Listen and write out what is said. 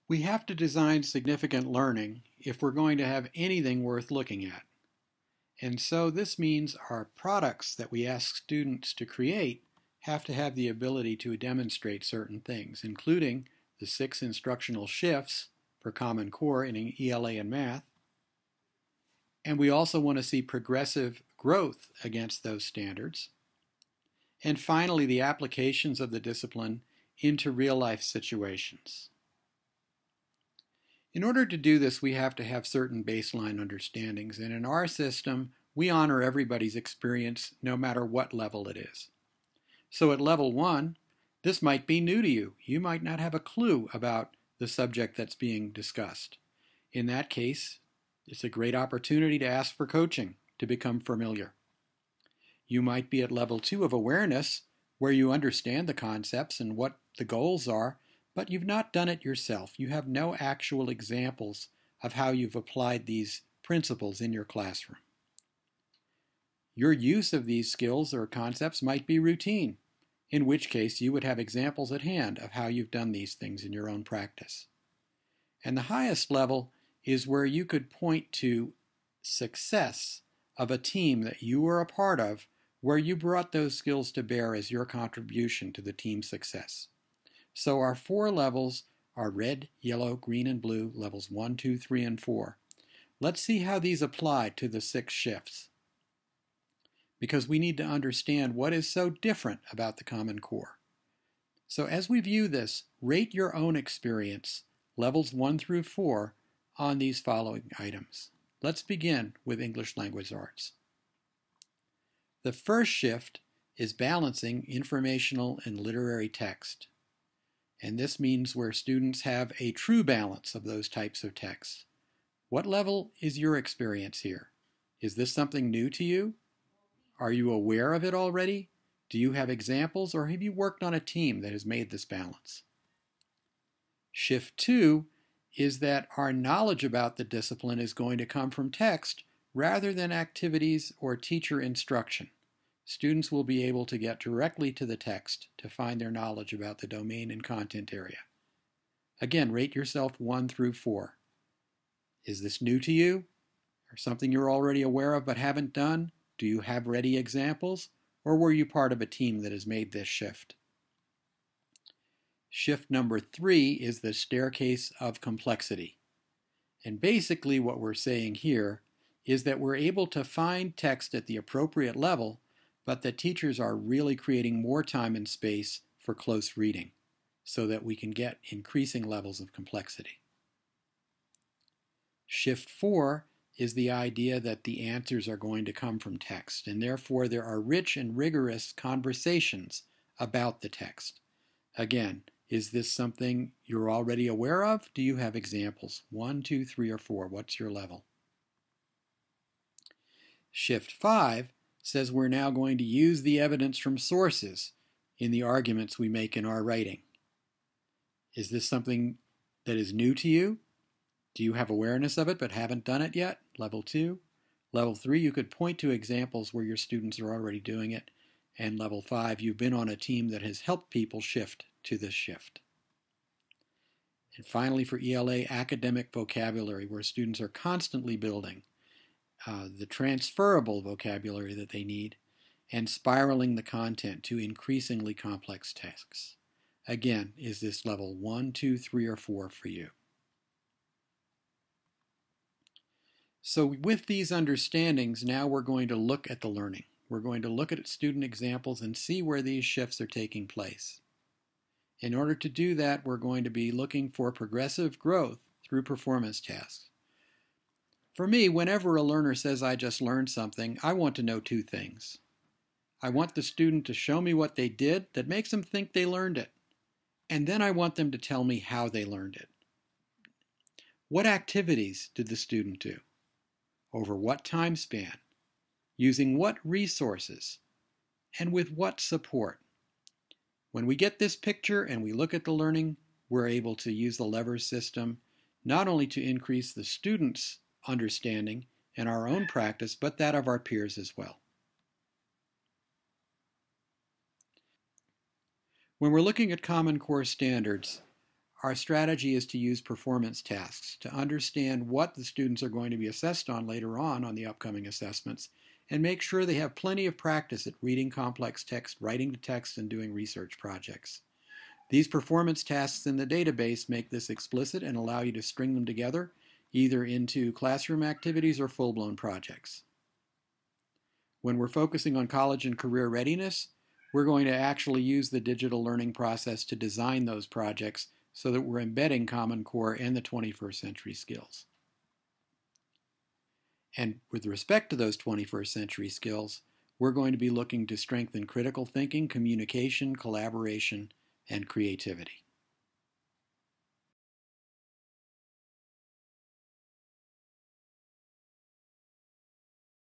We have to design significant learning if we're going to have anything worth looking at. And so this means our products that we ask students to create have to have the ability to demonstrate certain things, including the 6 instructional shifts for Common Core in ELA and math. And we also want to see progressive growth against those standards. And finally, the applications of the discipline into real-life situations. In order to do this, we have to have certain baseline understandings, and in our system, we honor everybody's experience no matter what level it is. So at level 1, this might be new to you. You might not have a clue about the subject that's being discussed. In that case, it's a great opportunity to ask for coaching to become familiar. You might be at level 2 of awareness, where you understand the concepts and what the goals are, but you've not done it yourself. You have no actual examples of how you've applied these principles in your classroom. Your use of these skills or concepts might be routine, in which case you would have examples at hand of how you've done these things in your own practice. And the highest level is where you could point to success of a team that you were a part of, where you brought those skills to bear as your contribution to the team's success. So our 4 levels are red, yellow, green, and blue, levels 1, 2, 3, and 4. Let's see how these apply to the 6 shifts, because we need to understand what is so different about the Common Core. So as we view this, rate your own experience, levels 1 through 4, on these following items. Let's begin with English Language Arts. The first shift is balancing informational and literary text. And this means where students have a true balance of those types of texts. What level is your experience here? Is this something new to you? Are you aware of it already? Do you have examples, or have you worked on a team that has made this balance? Shift 2 is that our knowledge about the discipline is going to come from text rather than activities or teacher instruction. Students will be able to get directly to the text to find their knowledge about the domain and content area. Again, rate yourself 1 through 4. Is this new to you, or something you're already aware of but haven't done? Do you have ready examples, or were you part of a team that has made this shift? Shift number 3 is the staircase of complexity. And basically what we're saying here is that we're able to find text at the appropriate level, but that teachers are really creating more time and space for close reading so that we can get increasing levels of complexity. Shift 4 is the idea that the answers are going to come from text, and therefore there are rich and rigorous conversations about the text. Again, is this something you're already aware of? Do you have examples? 1, 2, 3, or 4? What's your level? Shift 5 says we're now going to use the evidence from sources in the arguments we make in our writing. Is this something that is new to you? Do you have awareness of it but haven't done it yet? Level 2. Level 3, you could point to examples where your students are already doing it. And level 5, you've been on a team that has helped people shift to this shift. And finally, for ELA, academic vocabulary, where students are constantly building the transferable vocabulary that they need, and spiraling the content to increasingly complex texts. Again, is this level 1, 2, 3, or 4 for you? So with these understandings, now we're going to look at the learning. We're going to look at student examples and see where these shifts are taking place. In order to do that, we're going to be looking for progressive growth through performance tasks. For me, whenever a learner says, I just learned something, I want to know 2 things. I want the student to show me what they did that makes them think they learned it. And then I want them to tell me how they learned it. What activities did the student do? Over what time span? Using what resources? And with what support? When we get this picture and we look at the learning, we're able to use the LEVERS system not only to increase the student's understanding and our own practice, but that of our peers as well. When we're looking at Common Core standards, our strategy is to use performance tasks to understand what the students are going to be assessed on later on the upcoming assessments, and make sure they have plenty of practice at reading complex text, writing the text, and doing research projects. These performance tasks in the database make this explicit and allow you to string them together, either into classroom activities or full-blown projects. When we're focusing on college and career readiness, we're going to actually use the digital learning process to design those projects so that we're embedding Common Core and the 21st century skills. And with respect to those 21st century skills, we're going to be looking to strengthen critical thinking, communication, collaboration, and creativity.